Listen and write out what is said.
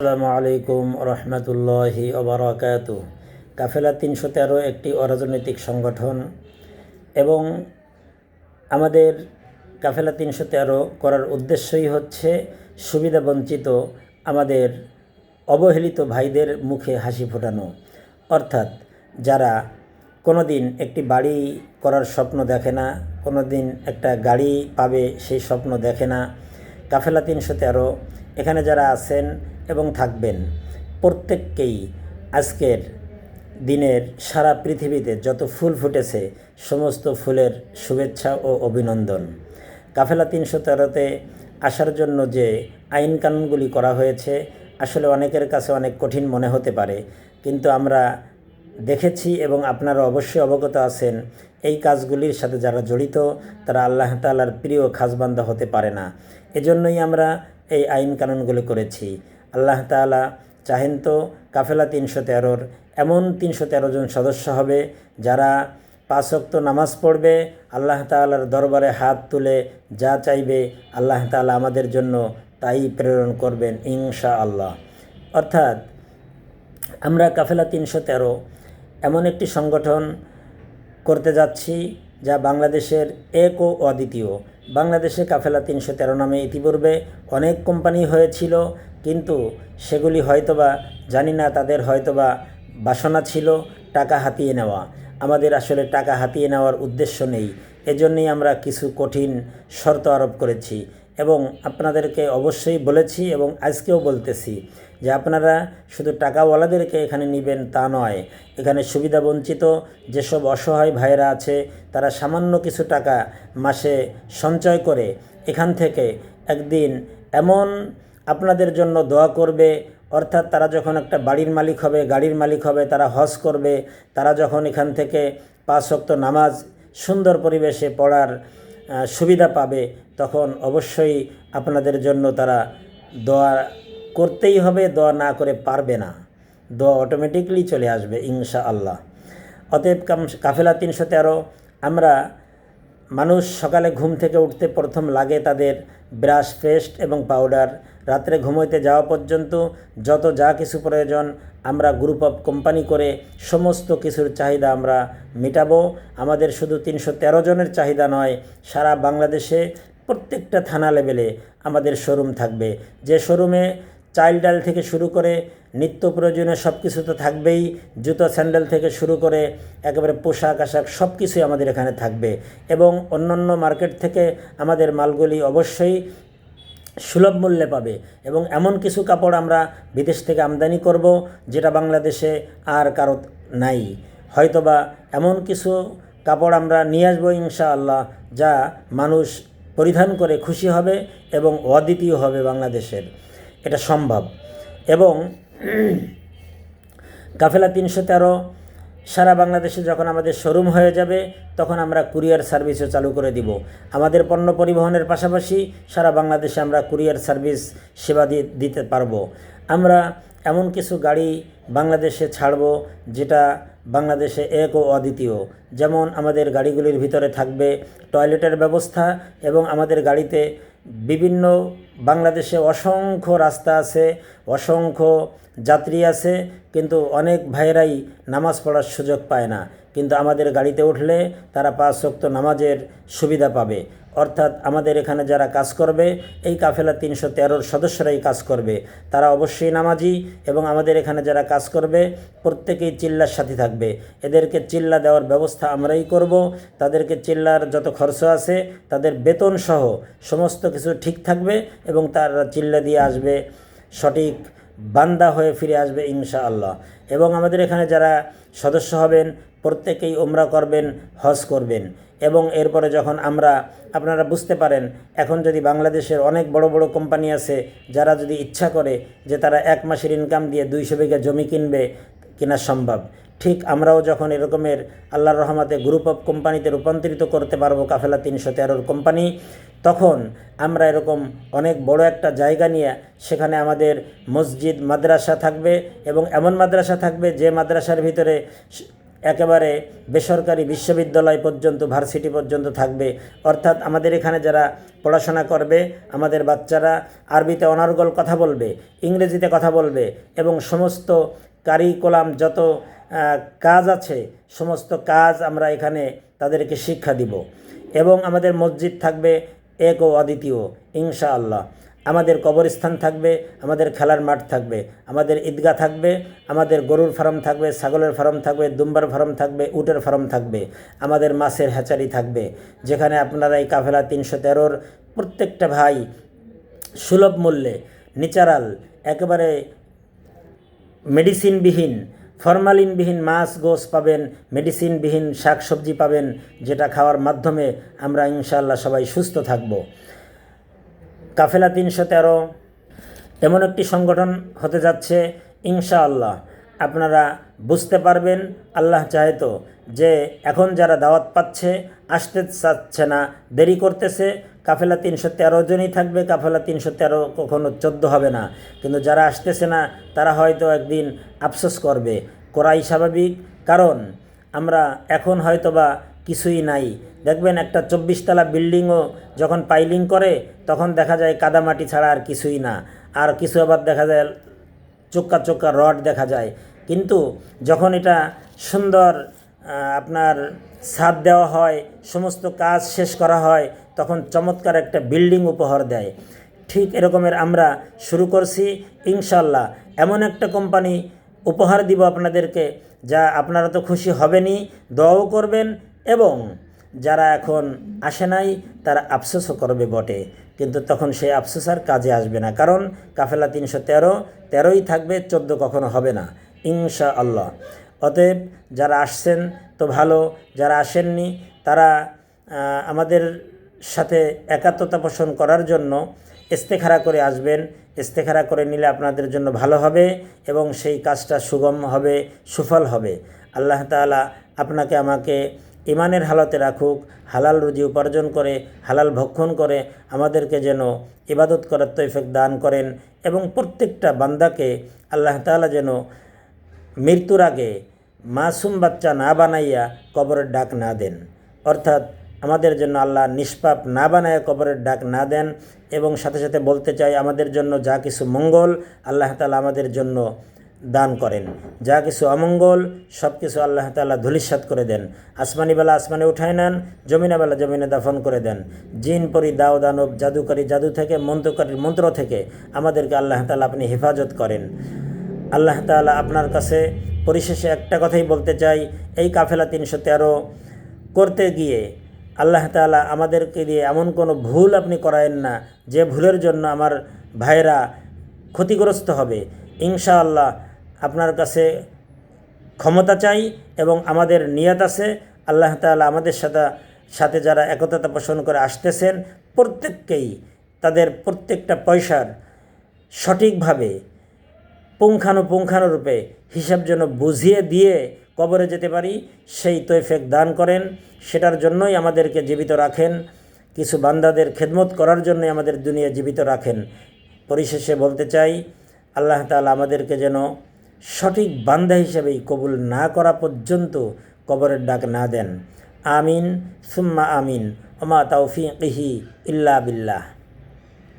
আসসালামু আলাইকুম রহমতুল্লাহি ওবারাকাতু। কাফেলা ৩১৩ একটি অরাজনৈতিক সংগঠন এবং আমাদের কাফেলা ৩১৩ করার উদ্দেশ্যই হচ্ছে সুবিধাবঞ্চিত আমাদের অবহেলিত ভাইদের মুখে হাসি ফোটানো। অর্থাৎ যারা কোনো দিন একটি বাড়ি করার স্বপ্ন দেখে না, কোনো দিন একটা গাড়ি পাবে সেই স্বপ্ন দেখে না, কাফেলা ৩১৩ এখানে যারা আছেন এবং থাকবেন প্রত্যেককেই আজকের দিনের সারা পৃথিবীতে যত ফুল ফুটেছে সমস্ত ফুলের শুভেচ্ছা ও অভিনন্দন। কাফেলা ৩১৩তে আসার জন্য যে আইন কানুনগুলি করা হয়েছে আসলে অনেকের কাছে অনেক কঠিন মনে হতে পারে, কিন্তু আমরা দেখেছি এবং আপনারা অবশ্যই অবগত আছেন এই কাজগুলির সাথে যারা জড়িত তারা আল্লাহ তাআলার প্রিয় খাসবান্দা হতে পারে না। এজন্যই আমরা এই আইন কানুনগুলি করেছি। আল্লাহ তাআলা চাহেন তো কাফেলা ৩১৩-র এমন ৩১৩ জন সদস্য হবে যারা ৫ ওয়াক্ত নামাজ পড়বে, আল্লাহ তাআলার দরবারে হাত তুলে যা চাইবে আল্লাহ তাআলা আমাদের জন্য তাই প্রেরণ করবেন ইনশাআল্লাহ। অর্থাৎ আমরা কাফেলা ৩১৩ এমন একটি সংগঠন করতে যাচ্ছি যা বাংলাদেশের এক ও অদ্বিতীয়। বাংলাদেশে কাফেলা ৩১৩ নামে ইতিপূর্বে অনেক কোম্পানি হয়েছিল, কিন্তু সেগুলি হয়তোবা জানি না, তাদের হয়তোবা বাসনা ছিল টাকা হাতিয়ে নেওয়া। আমাদের আসলে টাকা হাতিয়ে নেওয়ার উদ্দেশ্য নেই, এজন্যই আমরা কিছু কঠিন শর্ত আরোপ করেছি এবং আপনাদেরকে অবশ্যই বলেছি এবং আজকেও বলতেছি যে আপনারা শুধু টাকাওয়ালাদেরকে এখানে নেবেন তা নয়। এখানে সুবিধাবঞ্চিত যেসব অসহায় ভাইয়েরা আছে তারা সামান্য কিছু টাকা মাসে সঞ্চয় করে এখান থেকে একদিন এমন আপনাদের জন্য দোয়া করবে, অর্থাৎ তারা যখন একটা বাড়ির মালিক হবে, গাড়ির মালিক হবে, তারা হজ করবে, তারা যখন এখান থেকে ৫ ওয়াক্ত নামাজ সুন্দর পরিবেশে পড়ার সুবিধা পাবে তখন অবশ্যই আপনাদের জন্য তারা দোয়া করতেই হবে, দোয়া না করে পারবে না, দোয়া অটোমেটিকলি চলে আসবে ইনশাআল্লাহ। অতএব কাফেলা ৩১৩ আমরা মানুষ সকালে ঘুম থেকে উঠতে প্রথম লাগে তাদের ব্রাশ, পেস্ট এবং পাউডার। রাত্রে ঘুমোইতে যাওয়া পর্যন্ত যত যা কিছু প্রয়োজন আমরা গ্রুপ অফ কোম্পানি করে সমস্ত কিছুর চাহিদা আমরা মেটাবো। আমাদের শুধু ৩১৩ জনের চাহিদা নয়, সারা বাংলাদেশে প্রত্যেকটা থানা লেভেলে আমাদের শোরুম থাকবে, যে শোরুমে চাল ডাল থেকে শুরু করে নিত্য প্রয়োজনীয় সব কিছু তো থাকবেই, জুতো স্যান্ডেল থেকে শুরু করে একেবারে পোশাক আশাক সব কিছুই আমাদের এখানে থাকবে এবং অন্যান্য মার্কেট থেকে আমাদের মালগুলি অবশ্যই সুলভ মূল্যে পাবে এবং এমন কিছু কাপড় আমরা বিদেশ থেকে আমদানি করব যেটা বাংলাদেশে আর কারো নাই। হয়তোবা এমন কিছু কাপড় আমরা নিয়ে আসবো ইনশাআল্লাহ যা মানুষ পরিধান করে খুশি হবে এবং অদ্বিতীয় হবে বাংলাদেশের, এটা সম্ভব। এবং কাফেলা ৩১৩ সারা বাংলাদেশে যখন আমাদের শোরুম হয়ে যাবে তখন আমরা কুরিয়ার সার্ভিসও চালু করে দিব। আমাদের পণ্য পরিবহনের পাশাপাশি সারা বাংলাদেশে আমরা কুরিয়ার সার্ভিস সেবা দিতে পারবো। আমরা এমন কিছু গাড়ি বাংলাদেশে ছাড়ব যেটা বাংলাদেশে এক ও অদ্বিতীয়। যেমন আমাদের গাড়িগুলির ভিতরে থাকবে টয়লেটের ব্যবস্থা এবং আমাদের গাড়িতে বিভিন্ন বাংলাদেশে অসংখ্য রাস্তা আছে, অসংখ্য যাত্রী আছে, কিন্তু অনেক ভাইয়েরাই নামাজ পড়ার সুযোগ পায় না, কিন্তু আমাদের গাড়িতে উঠলে তারা ৫ ওয়াক্ত নামাজের সুবিধা পাবে। অর্থাৎ আমাদের এখানে যারা কাজ করবে এই কাফেলা ৩১৩-র সদস্যরাই কাজ করবে, তারা অবশ্যই নামাজি এবং আমাদের এখানে যারা কাজ করবে প্রত্যেকেই চিল্লার সাথে থাকবে। এদেরকে চিল্লা দেওয়ার ব্যবস্থা আমরাই করব, তাদেরকে চিল্লার যত খরচ আছে তাদের বেতন সহ সমস্ত কিছু ঠিক থাকবে এবং তারা চিল্লা দিয়ে আসবে, সঠিক বান্দা হয়ে ফিরে আসবে ইনশাআল্লাহ। এবং আমাদের এখানে যারা সদস্য হবেন প্রত্যেকেই উমরা করবেন, হজ করবেন এবং এরপরে যখন আমরা, আপনারা বুঝতে পারেন এখন যদি বাংলাদেশের অনেক বড় বড় কোম্পানি আছে যারা যদি ইচ্ছা করে যে তারা 1 মাসের ইনকাম দিয়ে 200 বিঘা জমি কিনবে, কেনা সম্ভব। ঠিক আমরাও যখন এরকমের আল্লাহর রহমতে গ্রুপ অফ কোম্পানিতে রূপান্তরিত করতে পারবো কাফেলা ৩১৩-র কোম্পানি, তখন আমরা এরকম অনেক বড় একটা জায়গা নিয়ে সেখানে আমাদের মসজিদ, মাদ্রাসা থাকবে এবং এমন মাদ্রাসা থাকবে যে মাদ্রাসার ভিতরে একেবারে বেসরকারি বিশ্ববিদ্যালয় পর্যন্ত, ভার্সিটি পর্যন্ত থাকবে। অর্থাৎ আমাদের এখানে যারা পড়াশোনা করবে, আমাদের বাচ্চারা আরবিতে অনর্গল কথা বলবে, ইংরেজিতে কথা বলবে, এবং সমস্ত কারিকুলাম যত কাজ আছে সমস্ত কাজ আমরা এখানে তাদেরকে শিক্ষা দিব। এবং আমাদের মসজিদ থাকবে এক ও অদ্বিতীয় ইনশাআল্লাহ। আমাদের কবরস্থান থাকবে, আমাদের খেলার মাঠ থাকবে, আমাদের ঈদগাহ থাকবে, আমাদের গরুর ফার্ম থাকবে, ছাগলের ফার্ম থাকবে, দুম্বার ফার্ম থাকবে, উটের ফার্ম থাকবে, আমাদের মাছের হ্যাচারি থাকবে, যেখানে আপনারা এই কাফেলা 313-র প্রত্যেকটা ভাই সুলভ মূল্যে ন্যাচারাল, একেবারে মেডিসিনবিহীন, ফরমালিনবিহীন মাছ গোস পাবেন, মেডিসিনবিহীন শাক সবজি পাবেন, যেটা খাওয়ার মাধ্যমে আমরা ইনশাআল্লাহ সবাই সুস্থ থাকব। কাফেলা 313 এমন একটি সংগঠন হতে যাচ্ছে ইনশাআল্লাহ। আপনারা বুঝতে পারবেন, আল্লাহ চাহে তো, যে এখন যারা দাওয়াত পাচ্ছে, আসতে চাচ্ছে না, দেরি করতেছে, কাফেলা 313 জনই থাকবে। কাফেলা 313 কখনো 14 হবে না। কিন্তু যারা আসতেছে না তারা হয়তো একদিন আফসোস করবে, করাই স্বাভাবিক। কারণ আমরা এখন হয়তোবা কিছুই নাই। দেখবেন একটা 24 তলা বিল্ডিংও যখন পাইলিং করে তখন দেখা যায় কাদামাটি ছাড়া আর কিছুই না, আর কিছু আবার দেখা যায় চোক্কা চোক্কা রড দেখা যায়। কিন্তু যখন এটা সুন্দর আপনার ছাদ দেওয়া হয়, সমস্ত কাজ শেষ করা হয়, তখন চমৎকার একটা বিল্ডিং উপহার দেয়। ঠিক এরকমের আমরা শুরু করছি ইনশাআল্লাহ। এমন একটা কোম্পানি উপহার দিব আপনাদেরকে, যা আপনারা তো খুশি হবেনই, দোয়াও করবেন, এবং যারা এখন আসে নাই তারা আফসোসও করবে বটে, কিন্তু তখন সেই আফসোস আর কাজে আসবে না। কারণ কাফেলা 313-ই থাকবে, 14 কখনো হবে না ইনশাআল্লাহ। অতএব যারা আসছেন তো ভালো, যারা আসেননি তারা আমাদের সাথে একাত্মতা পোষণ করার জন্য ইস্তেখারা করে আসবেন। ইস্তেখারা করে নিলে আপনাদের জন্য ভালো হবে এবং সেই কাজটা সুগম হবে, সুফল হবে। আল্লাহ তাআলা আপনাকে আমাকে ইমানের হালতে রাখুক, হালাল রুজি উপার্জন করে, হালাল ভক্ষণ করে আমাদেরকে যেন ইবাদত করার তৌফিক দান করেন, এবং প্রত্যেকটা বান্দাকে আল্লাহ তাআলা যেন মৃত্যুর আগে মাসুম বাচ্চা না বানাইয়া কবরের ডাক না দেন। অর্থাৎ আমাদের জন্য আল্লাহ নিষ্পাপ না বানায় কবরের ডাক না দেন। এবং সাথে সাথে বলতে চাই, আমাদের জন্য যা কিছু মঙ্গল আল্লাহ তাআলা আমাদের জন্য দান করেন, যা কিছু অমঙ্গল সব কিছু আল্লাহ তাআলা ধূলিসাৎ করে দেন। আসমানি বেলা আসমানে উঠায় নেন, জমিনা বেলা জমিনে দাফন করে দেন। জিন পরি দাও দানব জাদুকারী জাদু থেকে, মন্ত্রকারীর মন্ত্র থেকে আমাদেরকে আল্লাহ তাআলা আপনি হেফাজত করেন। আল্লাহ তাআলা আপনার কাছে পরিশেষে একটা কথাই বলতে চাই, এই কাফেলা 313 করতে গিয়ে আল্লাহ তাআলা আমাদেরকে দিয়ে এমন কোনো ভুল আপনি করায়েন না যে ভুলের জন্য আমার ভাইরা ক্ষতিগ্রস্ত হবে। ইনশাআল্লাহ আপনার কাছে ক্ষমতা চাই এবং আমাদের নিয়ত আছে। আল্লাহ তাআলা আমাদের সাথে যারা একতা পোষণ করে আসতেছেন প্রত্যেককেই তাদের প্রত্যেকটা পয়সার সঠিকভাবে পুঙ্খানুপুঙ্খানুরূপে হিসাব যেন বুঝিয়ে দিয়ে কবরে যেতে পারি, সেই তৌফিক দান করেন। সেটার জন্যই আমাদেরকে জীবিত রাখেন, কিছু বান্দাদের খেদমত করার জন্যই আমাদের দুনিয়া জীবিত রাখেন। পরিশেষে বলতে চাই, আল্লাহ তাআলা আমাদেরকে যেন সঠিক বান্দা হিসেবেই কবুল না করা পর্যন্ত কবরের ডাক না দেন। আমিন সুম্মা আমিন। ওমা তাওফীকি ইল্লা বিল্লাহ।